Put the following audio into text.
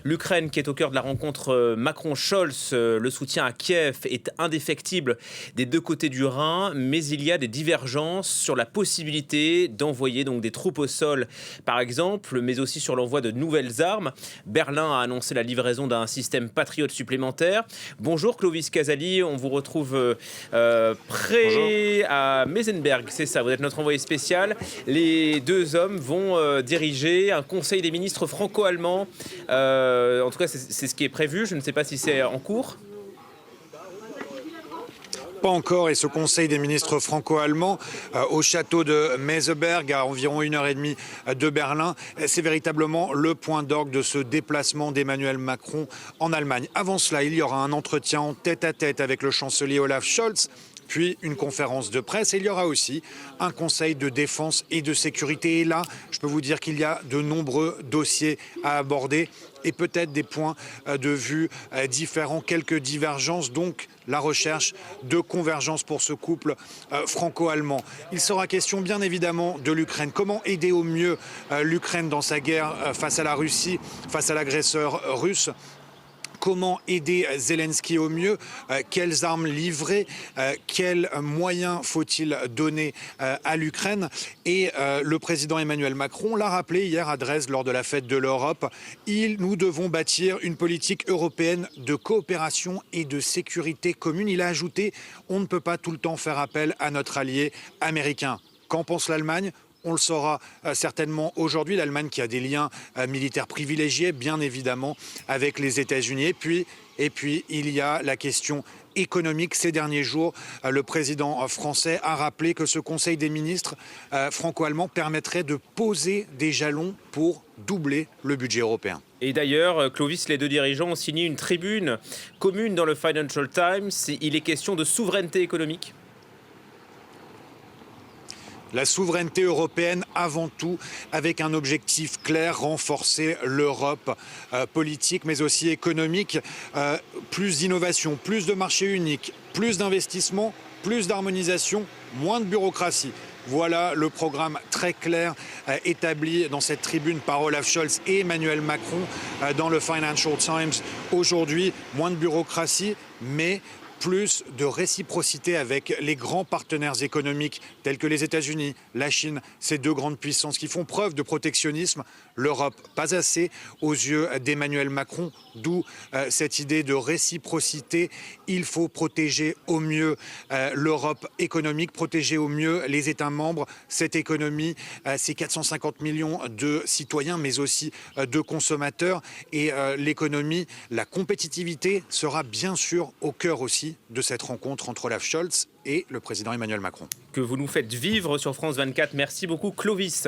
L'Ukraine qui est au cœur de la rencontre Macron-Scholz. Le soutien à Kiev est indéfectible des deux côtés du Rhin, mais il y a des divergences sur la possibilité d'envoyer donc des troupes au sol, par exemple, mais aussi sur l'envoi de nouvelles armes. Berlin a annoncé la livraison d'un système Patriot supplémentaire. Bonjour Clovis Casali, on vous retrouve près à Mesenberg, c'est ça, vous êtes notre envoyé spécial. Les deux hommes vont diriger un conseil des ministres franco-allemands. En tout cas, c'est ce qui est prévu. Je ne sais pas si c'est en cours. Pas encore, et ce conseil des ministres franco-allemands au château de Meseberg, à environ 1h30 de Berlin, c'est véritablement le point d'orgue de ce déplacement d'Emmanuel Macron en Allemagne. Avant cela, il y aura un entretien en tête-à-tête avec le chancelier Olaf Scholz, puis une conférence de presse, et il y aura aussi un conseil de défense et de sécurité. Et là, je peux vous dire qu'il y a de nombreux dossiers à aborder et peut-être des points de vue différents, quelques divergences, donc la recherche de convergence pour ce couple franco-allemand. Il sera question bien évidemment de l'Ukraine. Comment aider au mieux l'Ukraine dans sa guerre face à la Russie, face à l'agresseur russe ? Comment aider Zelensky au mieux? Quelles armes livrer? Quels moyens faut-il donner à l'Ukraine? Et le président Emmanuel Macron l'a rappelé hier à Dresde lors de la fête de l'Europe. Nous devons bâtir une politique européenne de coopération et de sécurité commune. Il a ajouté: on ne peut pas tout le temps faire appel à notre allié américain. Qu'en pense l'Allemagne? On le saura certainement aujourd'hui, l'Allemagne qui a des liens militaires privilégiés, bien évidemment, avec les États-Unis. Et puis, il y a la question économique. Ces derniers jours, le président français a rappelé que ce Conseil des ministres franco-allemand permettrait de poser des jalons pour doubler le budget européen. Et d'ailleurs, Clovis, les deux dirigeants ont signé une tribune commune dans le Financial Times. Il est question de souveraineté économique. La souveraineté européenne avant tout, avec un objectif clair, renforcer l'Europe politique mais aussi économique. Plus d'innovation, plus de marché unique, plus d'investissement, plus d'harmonisation, moins de bureaucratie. Voilà le programme très clair établi dans cette tribune par Olaf Scholz et Emmanuel Macron dans le Financial Times aujourd'hui. Moins de bureaucratie, mais plus de réciprocité avec les grands partenaires économiques tels que les États-Unis, la Chine, ces deux grandes puissances qui font preuve de protectionnisme. L'Europe, pas assez aux yeux d'Emmanuel Macron, d'où cette idée de réciprocité. Il faut protéger au mieux l'Europe économique, protéger au mieux les États membres, cette économie, ces 450 millions de citoyens, mais aussi de consommateurs. Et l'économie, la compétitivité sera bien sûr au cœur aussi de cette rencontre entre Olaf Scholz et le président Emmanuel Macron. Que vous nous faites vivre sur France 24. Merci beaucoup Clovis.